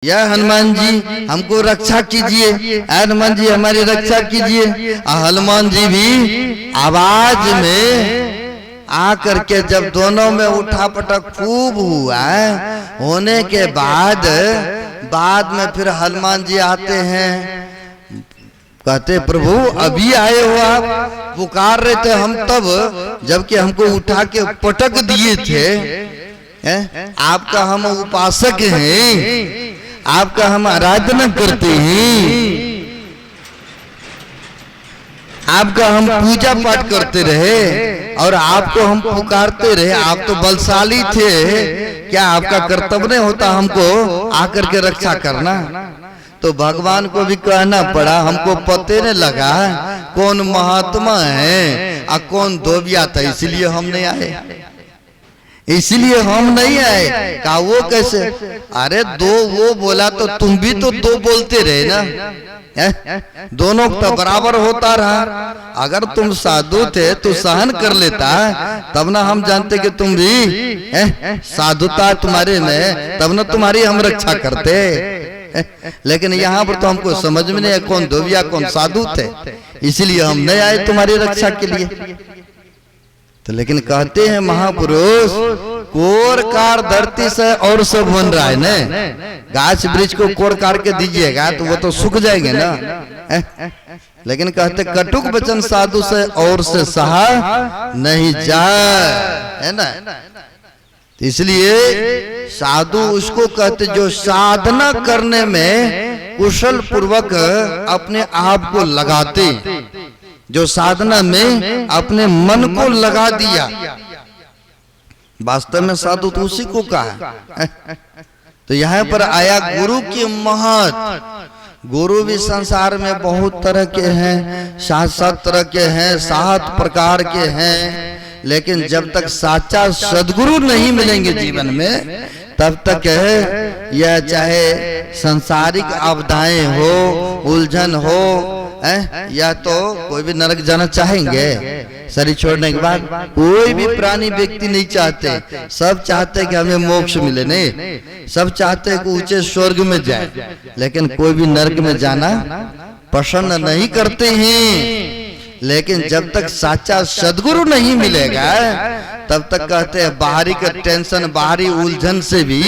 या हनुमान जी हमको रक्षा कीजिए, हनुमान जी हमारी रक्षा कीजिए। हनुमान जी भी आवाज में आकर के जब दोनों में उठा पटक खूब हुआ होने के बाद में फिर हनुमान जी आते हैं, कहते प्रभु अभी आए हो, आप पुकार रहे थे हम तब जबकि हमको उठा के पटक दिए थे। आपका हम उपासक हैं, आपका हम आराधना करते हैं, आपका हम पूजा पाठ करते रहे और आपको हम पुकारते रहे। आप तो बलशाली थे, क्या आपका कर्तव्य नहीं होता हमको आकर के रक्षा करना? तो भगवान को भी कहना पड़ा, हमको पते नहीं लगा कौन महात्मा है और कौन धोबिया था, इसलिए हम नहीं आए, इसलिए हम नहीं आए। कहा वो कैसे? अरे दो वो बोला तो तुम भी तो दो बोलते रहे ना, दोनों तो बराबर होता रहा। अगर तुम साधु थे तो सहन कर लेता, तब ना हम जानते कि तुम भी साधुता तुम्हारे में, तब ना तुम्हारी हम रक्षा करते। लेकिन यहाँ पर तो हमको समझ में नहीं है कौन धोबिया कौन साधु थे, इसलिए हम नहीं आए तुम्हारी रक्षा के लिए। तो लेकिन कहते हैं महापुरुष कोर कार धरती से और सब बन रहा है ना, गाछ वृक्ष को कोर कार के दीजिएगा तो वो तो सूख जाएंगे ना। लेकिन कहते कटुक वचन साधु से और से सहा नहीं जाए, है ना। इसलिए साधु उसको कहते जो साधना करने में कुशल पूर्वक अपने आप को लगाते, जो साधना में अपने मन को लगा दिया। वास्तव में साधु तो उसी को कहा। तो यहाँ पर आया गुरु की महत्व। गुरु भी संसार में बहुत तरह के हैं, 7 तरह के हैं, 7 प्रकार के हैं। लेकिन जब तक साचा सदगुरु नहीं मिलेंगे जीवन में, तब तक यह चाहे सांसारिक आपदाएं हो, उलझन हो, या तो कोई भी नरक जाना चाहेंगे शरीर छोड़ने के बाद। कोई भी प्राणी व्यक्ति नहीं चाहते, सब चाहते कि हमें मोक्ष मिले, नहीं सब चाहते कि ऊंचे स्वर्ग में जाए, लेकिन कोई भी नरक में जाना पसंद नहीं करते हैं। लेकिन जब तक साचा सदगुरु नहीं मिलेगा तब तक कहते हैं बाहरी का टेंशन, बाहरी उलझन से भी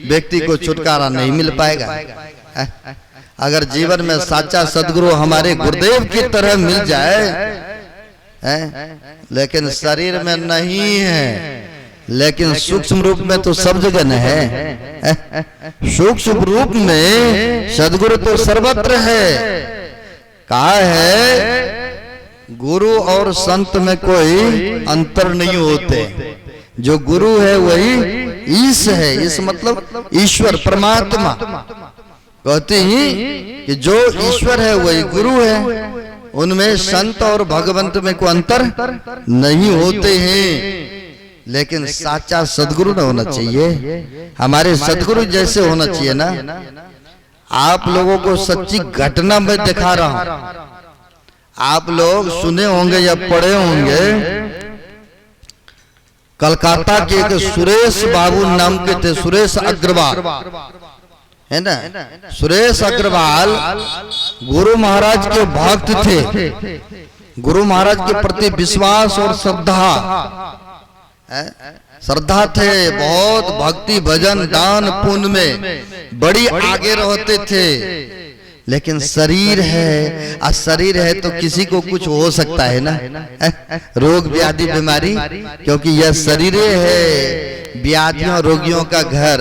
व्यक्ति को छुटकारा नहीं मिल पाएगा। अगर जीवन में साचा सदगुरु हमारे गुरुदेव की तरह मिल जाए, लेकिन शरीर में नहीं है, लेकिन सूक्ष्म रूप में तो सब जगह न है। सूक्ष्म रूप में सदगुरु तो सर्वत्र है। कहा है गुरु और संत में कोई अंतर नहीं होते, जो गुरु है वही ईश है। इस मतलब ईश्वर परमात्मा। कहते ही कि जो ईश्वर है वही गुरु है, उनमें संत और भगवंत में कोई अंतर नहीं होते हैं। लेकिन साचा सदगुरु न होना चाहिए, हमारे सदगुरु जैसे होना चाहिए ना। आप लोगों को सच्ची घटना में दिखा रहा हूं, आप लोग सुने होंगे या पढ़े होंगे, कलकत्ता के एक सुरेश बाबू नाम के थे, सुरेश अग्रवाल, है ना। सुरेश अग्रवाल गुरु महाराज के भक्त थे, गुरु महाराज के प्रति विश्वास और श्रद्धा थे, बहुत भक्ति भजन दान पुण्य में बड़ी आगे रहते थे। लेकिन शरीर है, और शरीर है तो किसी को कुछ हो सकता है ना, रोग व्याधि बीमारी, क्योंकि यह शरीर है व्याधियों रोगियों का घर।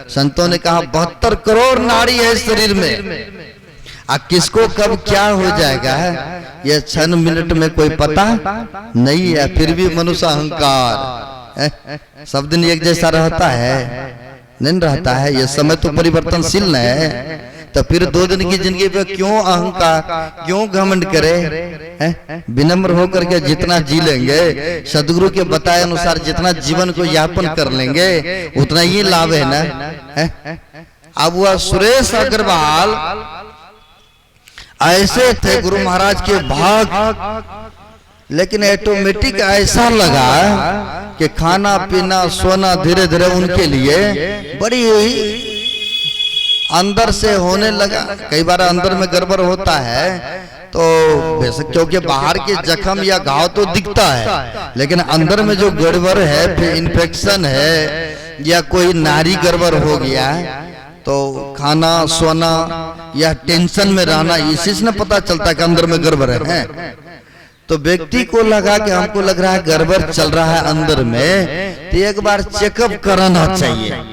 संतों ने कहा 72 करोड़ नाड़ी है शरीर में, अब किसको कब क्या हो जाएगा यह क्षण मिनट में कोई पता नहीं है। फिर भी मनुष्य अहंकार सब दिन एक जैसा रहता है? नहीं रहता है। यह समय तो परिवर्तनशील है, तो फिर 2 दिन की जिंदगी पे क्यों अहंकार, क्यों घमंड करे? विनम्र होकर के जितना जी लेंगे, सदगुरु के बताए अनुसार जितना जीवन को यापन कर लेंगे, उतना ही लाभ है ना। अब वह सुरेश अग्रवाल ऐसे थे गुरु महाराज के भक्त, लेकिन ऑटोमेटिक ऐसा लगा कि खाना पीना सोना धीरे धीरे उनके लिए बड़ी अंदर से होने लगा। कई बार अंदर में गड़बड़ होता है तो बेशक, क्योंकि बाहर के जख्म या घाव तो दिखता है, लेकिन अंदर में जो गड़बड़ है, फिर इन्फेक्शन है या कोई नाड़ी गड़बड़ हो गया, तो खाना सोना या टेंशन में रहना, इसी से पता चलता है कि अंदर में गड़बड़ है। तो व्यक्ति को लगा कि हमको लग रहा है गड़बड़ चल रहा है अंदर में, तो एक बार चेकअप कराना चाहिए,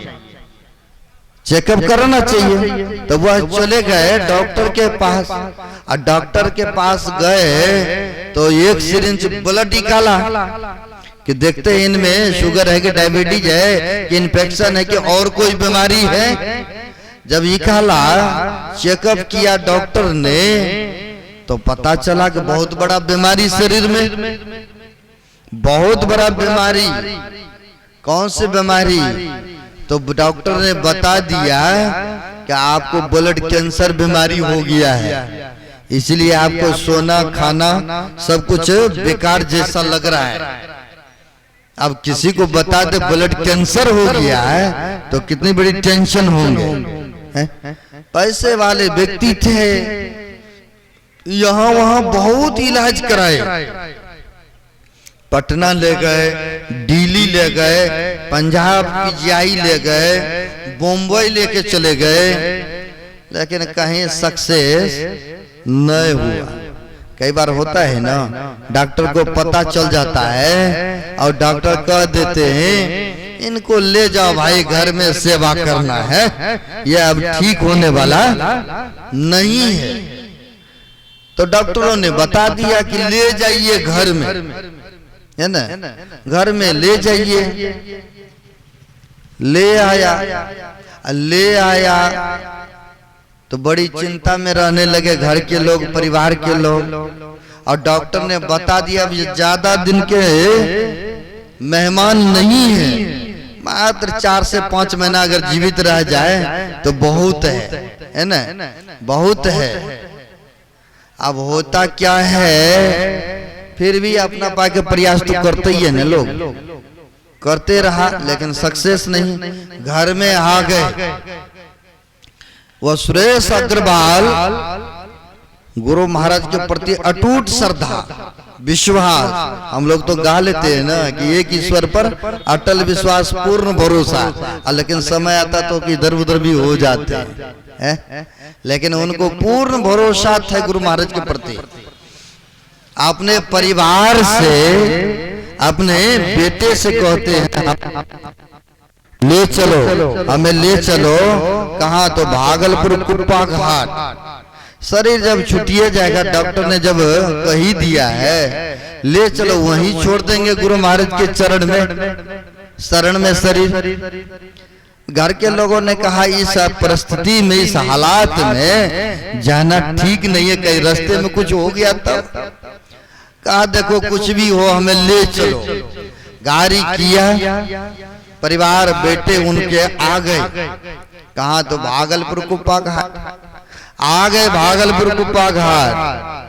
चेकअप कराना चाहिए। तो वह चले गए डॉक्टर के पास, और डॉक्टर के पास गए तो एक सिरिंज ब्लड निकाला कि देखते हैं इनमें शुगर है कि डायबिटीज है कि इन्फेक्शन है कि और कोई बीमारी है। जब निकाला, चेकअप किया डॉक्टर ने, तो पता चला कि बहुत बड़ा बीमारी शरीर में, बहुत बड़ा बीमारी। कौन सी बीमारी? तो डॉक्टर ने बता दिया कि आपको ब्लड कैंसर बीमारी हो गया है, इसलिए आपको सोना खाना सब कुछ बेकार जैसा लग रहा है। अब किसी को बता दे ब्लड कैंसर हो गया है तो कितनी बड़ी टेंशन होंगे। पैसे वाले व्यक्ति थे, यहाँ वहां बहुत इलाज कराए, पटना ले गए, दिल्ली ले गए, पंजाब पीजीआई ले गए, बम्बई लेके चले गए, लेकिन कहीं सक्सेस नहीं हुआ। कई बार होता है ना, डॉक्टर को पता चल जाता है और डॉक्टर कह देते हैं इनको ले जाओ भाई, घर में सेवा करना है, ये अब ठीक होने वाला नहीं है। तो डॉक्टरों ने बता दिया कि ले जाइए घर में, है ना, घर में ले जाइए। ले आया तो बड़ी चिंता में रहने लगे घर के लोग, परिवार के लोग, और डॉक्टर ने बता दिया ज्यादा दिन के मेहमान नहीं है, मात्र 4 से 5 महीना अगर जीवित रह जाए तो बहुत है ना, बहुत है। अब होता क्या है, फिर भी अपना पाके प्रयास तो करते ही है ना, लोग करते रहा, लेकिन सक्सेस नहीं। घर में आ गए, वह सुरेश अग्रवाल गुरु महाराज के प्रति अटूट श्रद्धा विश्वास, हम लोग तो गा लेते हैं ना कि एक ईश्वर पर अटल विश्वास पूर्ण भरोसा, लेकिन समय आता तो कि इधर उधर भी हो जाते हैं, लेकिन उनको पूर्ण भरोसा था गुरु महाराज के प्रति। अपने परिवार से, अपने बेटे से कहते हैं ले चलो, हमें ले चलो। कहाँ? तो भागलपुर कुप्पा घाट। शरीर जब छुट्टिए जाएगा, डॉक्टर ने जब कही दिया है ले चलो, वहीं छोड़ देंगे गुरु महाराज के चरण में, शरण में शरीर। घर के लोगों ने कहा इस परिस्थिति में, इस हालात में जाना ठीक नहीं है, कहीं रास्ते में कुछ हो गया तब। कहा देखो कुछ भी हो हमें ले चलो। गाड़ी किया, परिवार बेटे उनके आ गए। कहा? तो भागलपुर कुप्पा घाट आ गए। भागलपुर कुप्पा घाट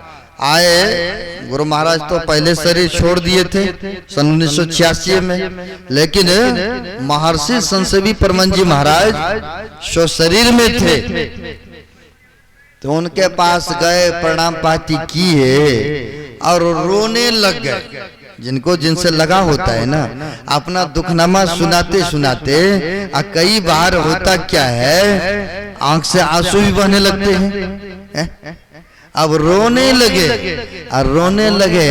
आए, गुरु महाराज तो पहले शरीर छोड़ दिए थे सन 1986 में, लेकिन महर्षि संसेवी परमहंस जी महाराज सो शरीर में थे। तो उनके पास गए, प्रणाम पाती किए और रोने लग गए। जिनको जिनसे लगा होता है ना, अपना दुखनामा सुनाते सुनाते कई बार होता क्या है, आंख से आंसू भी बहने लगते हैं। अब रोने लगे, और रोने लगे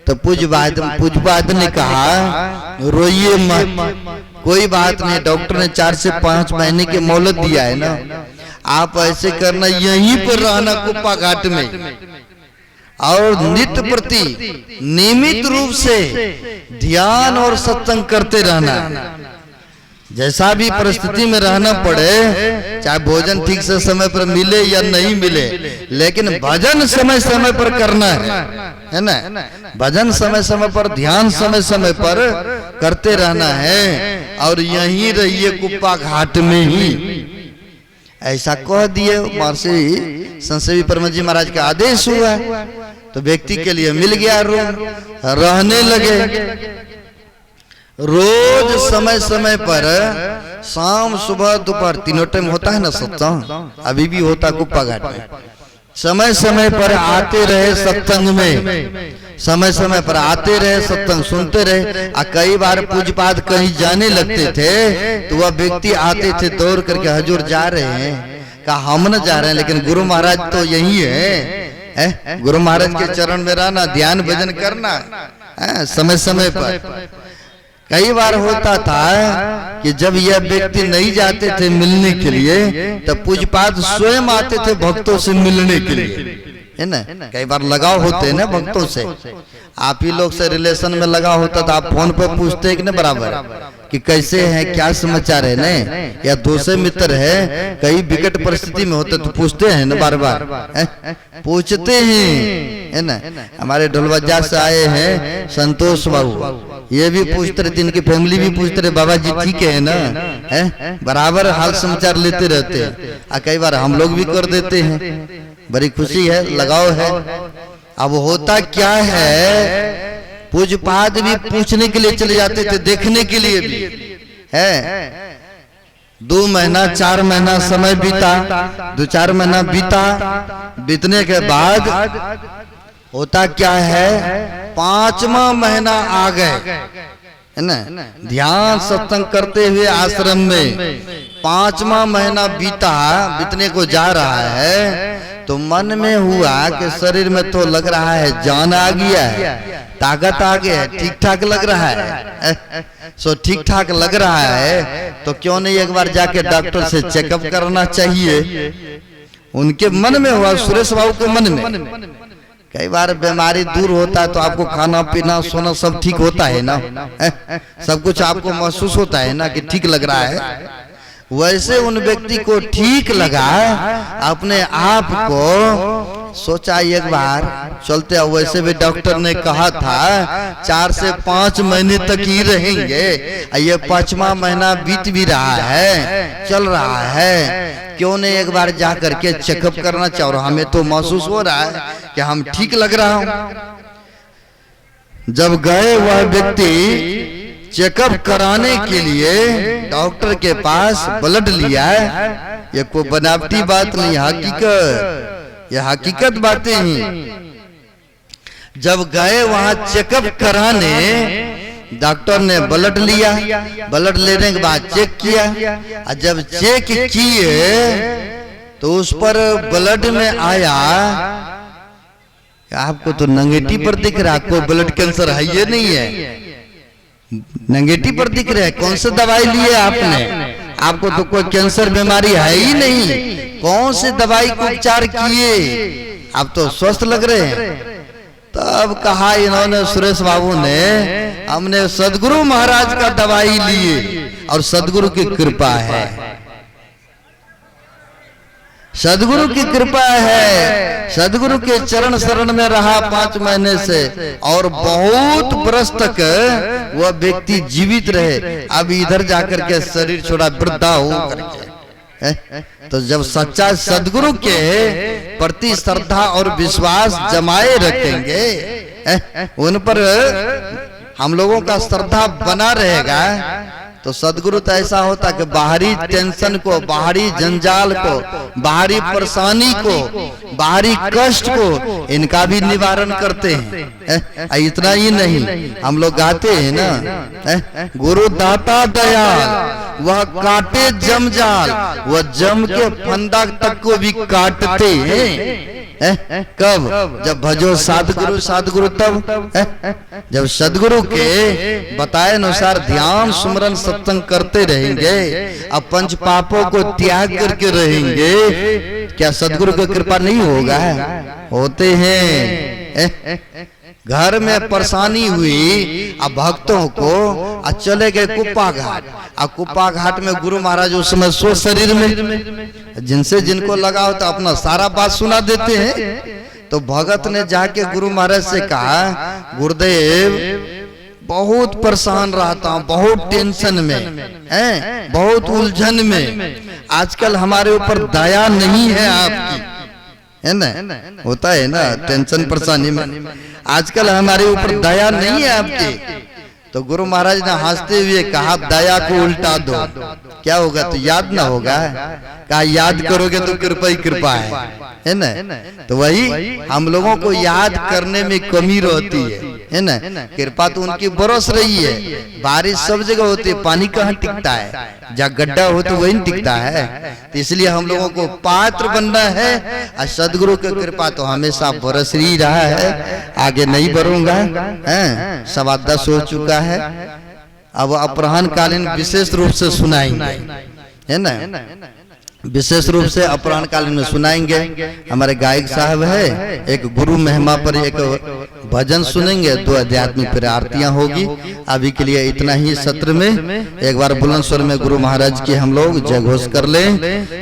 तो पूज्यपाद ने कहा रोइए मत, कोई बात नहीं, डॉक्टर ने 4 से 5 महीने की मोहलत दिया है ना, आप ऐसे करना, यहीं पर रहना कुप्पा घाट में, और नित्य प्रति नियमित रूप से ध्यान और सत्संग करते रहना। जैसा भी परिस्थिति में रहना पड़े, चाहे भोजन ठीक से समय पर मिले या नहीं मिले, लेकिन भजन समय समय पर करना है ना, भजन समय समय पर, ध्यान समय समय पर करते रहना है, और यहीं रहिए कुप्पा घाट में ही। ऐसा कह दिए महर्षि संसेवी परमहंस जी महाराज का आदेश हुआ, तो व्यक्ति के लिए मिल गया रूम, रहने लगे। रोज समय समय पर शाम सुबह दोपहर तीनों टाइम होता है ना सत्संग, अभी भी होता कुप्पा घाट में। समय समय पर आते रहे सत्संग में, समय समय पर आते रहे सत्संग सुनते रहे। और कई बार पूजपात कहीं जाने लगते थे तो वह व्यक्ति आते थे दौड़ करके, हजूर जा रहे हैं। कहा हम न जा रहे हैं लेकिन गुरु महाराज तो यही है, गुरु महाराज के चरण में रहना, ध्यान भजन करना समय समय पर। कई बार होता था कि जब यह व्यक्ति नहीं जाते थे मिलने के लिए तब पूजपात स्वयं आते थे भक्तों से मिलने के लिए, है ना। कई बार लगाव होते हैं ना भक्तों से, आप ही लोग से रिलेशन में लगा होता था, आप फोन पे पूछते हैं कि नहीं बराबर कि कैसे हैं, क्या समाचार है न, या दूसरे मित्र है कई विकट परिस्थिति में होते तो पूछते हैं ना, बार बार पूछते हैं, है ना। हमारे ढोलवज्जा से आए हैं संतोष बाबू, ये भी पूछते रहते, इनकी फैमिली भी पूछते रहे बाबा जी ठीक है ना, है बराबर हाल समाचार लेते रहते हैं। कई बार हम लोग भी कर देते हैं, बड़ी खुशी है, लगाव है। अब होता क्या है, पूजपात भी पूछने के लिए चले जाते थे, देखने के लिए भी है। 2 महीना 4 महीना समय बीता, 2-4 महीना बीता, बीतने के बाद होता क्या है, 5वां महीना आ गए, है ना। ध्यान सत्संग करते हुए आश्रम में 5वां महीना बीतने को जा रहा है तो मन में हुआ कि शरीर में तो लग रहा है जान आ गया है, ताकत आ गया है, ठीक ठाक लग रहा है, सो ठीक ठाक लग रहा है तो क्यों नहीं एक बार जाके डॉक्टर से चेकअप करना चाहिए। उनके मन में हुआ, सुरेश बाबू के मन में। कई बार बीमारी दूर होता है तो आपको खाना पीना सोना सब ठीक होता है ना, सब कुछ आपको महसूस होता है ना कि ठीक लग रहा है। वैसे उन व्यक्ति को ठीक लगा, अपने आप को सोचा एक बार चलते। वैसे भी डॉक्टर ने कहा था 4 से 5 महीने तक ही रहेंगे, ये 5वां महीना बीत भी रहा है, चल रहा है, क्यों नहीं एक बार जा करके चेकअप करना चाहिए। और हमें तो महसूस हो रहा है कि हम ठीक लग रहा हूं। जब गए वह व्यक्ति चेकअप कराने के लिए डॉक्टर के पास ब्लड लिया, ये कोई बनावटी बात नहीं, हकीकत, ये हकीकत बातें हैं। जब गए वहां चेकअप कराने, डॉक्टर ने ब्लड लिया, ब्लड लेने के बाद चेक किया, और जब चेक किए तो उस पर ब्लड में आया, आपको तो नेगेटिव पर दिख रहा, कोई ब्लड कैंसर है ये नहीं है, नेगेटिव पर दिख रहा है। कौन सी दवाई लिए आपने, आपको तो कोई कैंसर बीमारी है ही नहीं, कौन सी दवाई को उपचार किए, आप तो स्वस्थ लग रहे हैं। तब कहा इन्होंने, सुरेश बाबू ने, हमने सदगुरु महाराज का दवाई लिए और सदगुरु की कृपा है, सदगुरु की कृपा है, सदगुरु के चरण शरण में रहा 5 महीने से और बहुत वर्ष तक वह व्यक्ति जीवित रहे। अब इधर जाकर के शरीर छोड़ा वृद्धा हो करके। तो जब सच्चा सदगुरु के प्रति श्रद्धा और विश्वास जमाए रखेंगे, उन पर हम लोगों का श्रद्धा बना रहेगा, तो सदगुरु तो ऐसा होता कि बाहरी टेंशन को, बाहरी जंजाल को, बाहरी परेशानी को, बाहरी कष्ट को, इनका भी निवारण करते हैं। इतना ही नहीं, हम लोग गाते हैं ना, गुरु दाता दयाल वह काटे जमजाल, वह जम के फंदा तक को भी काटते हैं। कब? जब भजो सदगुरु, सदगुरु तब, जब सदगुरु के बताए अनुसार ध्यान सुमरन सत्संग करते रहेंगे, अब पंच पापों को त्याग करके रहेंगे, क्या सदगुरु की कृपा नहीं होगा? होते हैं। घर में परेशानी हुई, अब भक्तों को चले गए कुप्पा घाट, अब कुप्पा घाट में गुरु महाराज उस समय सो शरीर में, जिनसे जिनको लगा होता अपना सारा बात सुना देते हैं। तो भगत ने जाके गुरु महाराज से कहा, गुरुदेव बहुत परेशान रहता हूँ, बहुत टेंशन में है, बहुत उलझन में, आजकल हमारे ऊपर दया नहीं है आपकी, है ना, होता है ना टेंशन परेशानी में, आजकल हमारे ऊपर दया नहीं है आपकी, तो गुरु महाराज ने हंसते हुए कहा दया को उल्टा दो, क्या होगा? तो याद ना होगा। कहा याद करोगे तो कृपा ही कृपा है ना। तो वही हम लोगों को याद करने में कमी रहती है ना। कृपा तो उनकी बरस रही है, बारिश सब जगह होती है, पानी कहाँ टिकता है? जहाँ गड्ढा हो तो वही टिकता है। तो इसलिए हम लोगों को पात्र बनना है और सदगुरु की कृपा तो हमेशा बरस ही रहा है, आगे नहीं बढ़ूंगा। 10:15 हो चुका है, अब अपराह्न कालीन विशेष रूप से सुनाएंगे, है ना। विशेष रूप से अपराह्न कालीन में सुनाएंगे। हमारे गायक साहब है, एक गुरु महिमा पर एक भजन सुनेंगे, 2 आध्यात्मिक फिर आरतियां होगी। अभी के लिए इतना ही सत्र में। एक बार बुलंद स्वर में गुरु महाराज की हम लोग जय घोष कर लें।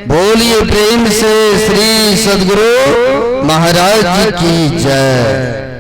बोलिए प्रेम से श्री सदगुरु महाराज की जय।